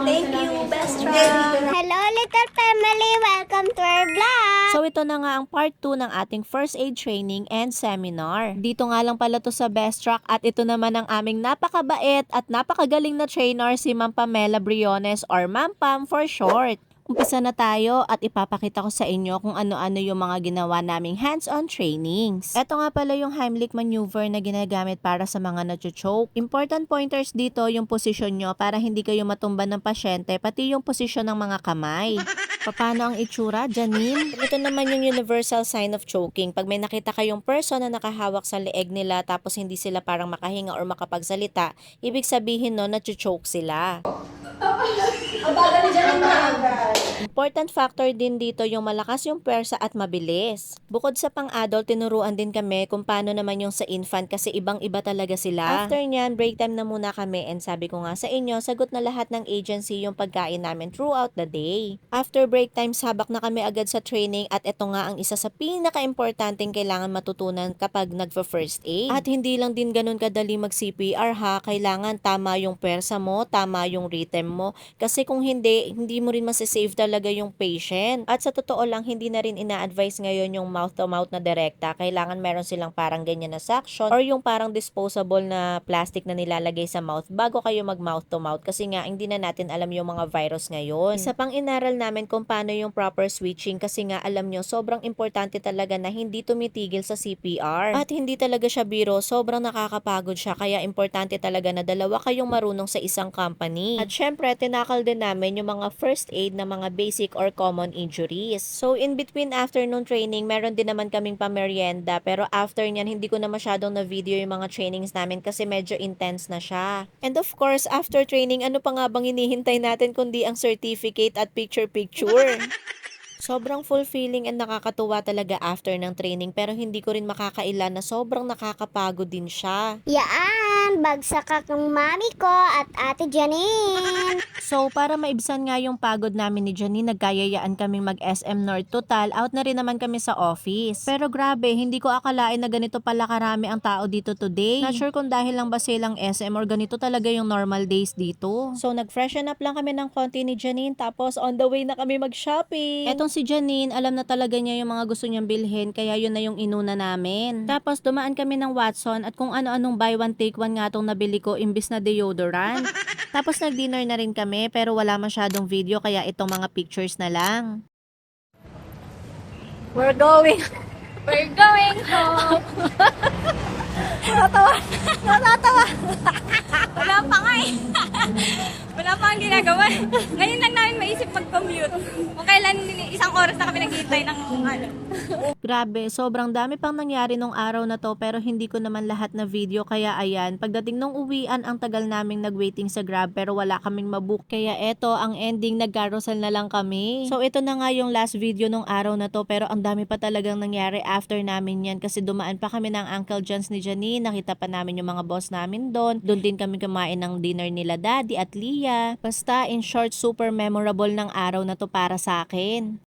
Thank you, Bestra! Hello, little family! Welcome to our vlog! So ito na nga ang part 2 ng ating first aid training and seminar. Dito nga lang pala to sa Best Track at ito naman ang aming napakabait at napakagaling na trainer si Ma'am Pamela Briones or Ma'am Pam for short. Umpisa na tayo at ipapakita ko sa inyo kung ano-ano yung mga ginawa naming hands-on trainings. Ito nga pala yung Heimlich maneuver na ginagamit para sa mga nacho-choke. Important pointers dito yung posisyon nyo para hindi kayo matumba ng pasyente, pati yung posisyon ng mga kamay. Paano ang itsura, Janine? Ito naman yung universal sign of choking. Pag may nakita kayong person na nakahawak sa leeg nila tapos hindi sila parang makahinga or makapagsalita, ibig sabihin no, nacho-choke sila. Ang bagal ni Janine, ma'am! Important factor din dito yung malakas yung pwersa at mabilis. Bukod sa pang-adult, tinuruan din kami kung paano naman yung sa infant kasi ibang-iba talaga sila. After nyan, break time na muna kami and sabi ko nga sa inyo, sagot na lahat ng agency yung pagkain namin throughout the day. After break time, sabak na kami agad sa training at ito nga ang isa sa pinaka-importanting kailangan matutunan kapag nagfa-first aid. At hindi lang din ganun kadali mag-CPR ha, kailangan tama yung pwersa mo, tama yung rhythm mo. Kasi kung hindi mo rin masisave talaga yung patient. At sa totoo lang, hindi na rin ina-advise ngayon yung mouth-to-mouth na direkta. Kailangan meron silang parang ganyan na suction or yung parang disposable na plastic na nilalagay sa mouth bago kayo mag mouth-to-mouth kasi nga hindi na natin alam yung mga virus ngayon. Isa pang inaral namin kung paano yung proper switching kasi nga alam nyo, sobrang importante talaga na hindi tumitigil sa CPR. At hindi talaga siya biro, sobrang nakakapagod siya kaya importante talaga na dalawa kayong marunong sa isang company. At syempre, tinakal din namin yung mga first aid na mga basic or common injuries. So in between afternoon training, meron din naman kaming pamerienda pero after nyan hindi ko na masyadong na video yung mga trainings namin kasi medyo intense na siya. And of course, after training, ano pa nga bang hinihintay natin kundi ang certificate at picture-picture? Sobrang fulfilling and nakakatuwa talaga after ng training pero hindi ko rin makakailan na sobrang nakakapagod din siya. Yaan, bagsak ang mami ko at ate Janine! So, para maibsan nga yung pagod namin ni Janine, nagkayayaan kaming mag-SM North total. Out na rin naman kami sa office. Pero grabe, hindi ko akalain na ganito pala karami ang tao dito today. Not sure kung dahil lang ba silang SM or ganito talaga yung normal days dito. So, nag-freshen up lang kami ng konti ni Janine tapos on the way na kami mag-shopping. Etong si Janine, alam na talaga niya yung mga gusto niyang bilhin kaya yun na yung inuna namin. Tapos dumaan kami ng Watson at kung ano-anong buy one take one nga tong nabili ko imbis na deodorant. Tapos nag-dinner na rin kami pero wala masyadong video kaya itong mga pictures na lang. We're going home! Natatawa! Wala pa nga eh! Wala pa ang ginagawa. Ngayon lang namin maisip mag-commute. Kung kailan isang oras na kami naghihintay ng ano. Grabe, sobrang dami pang nangyari nung araw na to pero hindi ko naman lahat na video kaya ayan, pagdating nung uwian ang tagal naming nag-waiting sa Grab pero wala kaming mabook kaya eto ang ending, nag-carousel na lang kami. So ito na nga yung last video nung araw na to pero ang dami pa talagang nangyari after namin yan kasi dumaan pa kami ng Uncle John's ni Janine, nakita pa namin yung mga boss namin doon din kami kumain ng dinner nila Daddy at Leah. Basta in short, super memorable ng araw na to para sa akin.